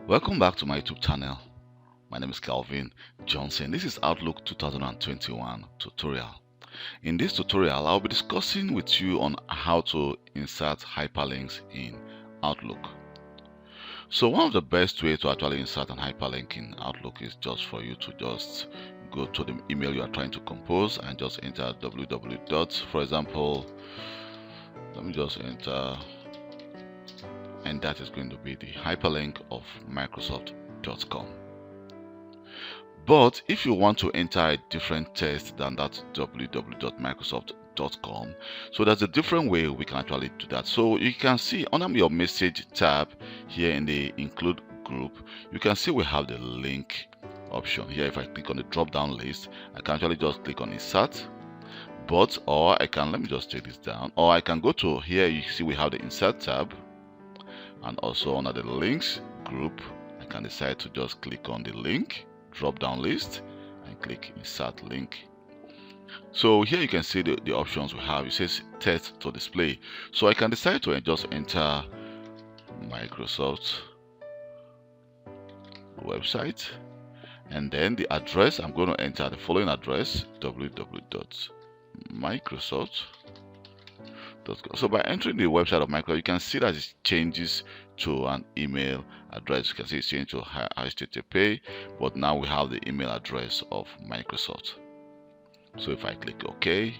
Welcome back to my YouTube channel. My name is Calvin Johnson. This is Outlook 2021 tutorial. In this tutorial, I'll be discussing with you on how to insert hyperlinks in Outlook. So one of the best ways to actually insert an hyperlink in Outlook is just for you to just go to the email you are trying to compose and just enter www. For example, let me just enter, and that is going to be the hyperlink of Microsoft.com. But if you want to enter a different text than that www.microsoft.com, so there's a different way we can actually do that. So you can see under your message tab here in the include group, you can see we have the link option here. If I click on the drop down list, I can actually just click on insert. Or I can, let me just take this down, or I can go to here. You see we have the insert tab, and also under the links group, I can decide to just click on the link drop down list and click insert link. So here you can see the options we have. It says text to display, so I can decide to just enter Microsoft website, and then the address, I'm going to enter the following address, www.microsoft.com. So by entering the website of Microsoft, you can see that it changes to an email address. You can see it's changed to HTTP, but now we have the email address of Microsoft. So if I click OK,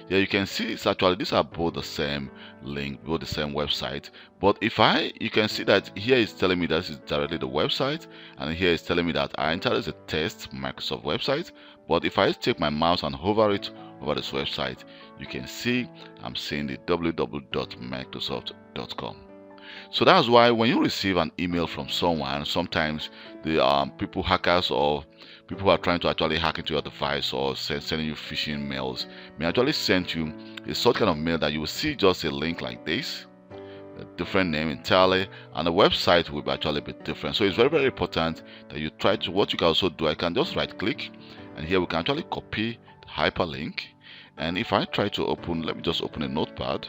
yeah, you can see it's actually, these are both the same link, both the same website. But if you can see that here it's telling me that this is directly the website, and here it's telling me that I entered as a test Microsoft website. But if I take my mouse and hover it over this website, you can see I'm seeing the www.microsoft.com. So that's why when you receive an email from someone, sometimes the hackers or people who are trying to actually hack into your device or sending you phishing mails may actually send you a sort kind of mail that you will see just a link like this, a different name entirely, and the website will actually be different. So it's very, very important that you try to, what you can also do, I can just right click, and here we can actually copy the hyperlink. And if I try to open, let me just open a notepad.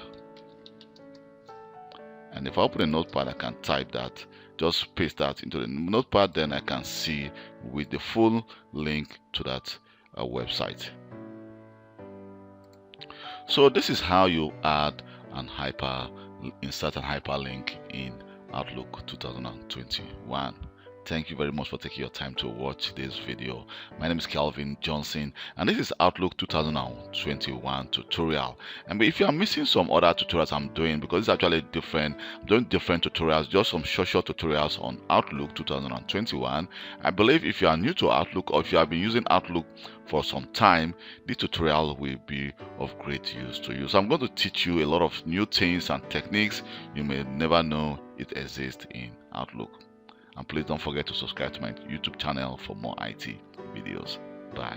And if I open a notepad, I can type that, just paste that into the notepad, then I can see with the full link to that website. So this is how you add and insert an hyperlink in Outlook 2021. Thank you very much for taking your time to watch this video. My name is Calvin Johnson, and this is Outlook 2021 tutorial. And if you are missing some other tutorials I'm doing, because it's actually different, I'm doing different tutorials, just some short tutorials on Outlook 2021. I believe if you are new to Outlook, or if you have been using Outlook for some time, this tutorial will be of great use to you. So I'm going to teach you a lot of new things and techniques you may never know it exists in Outlook. And please don't forget to subscribe to my YouTube channel for more IT videos. Bye.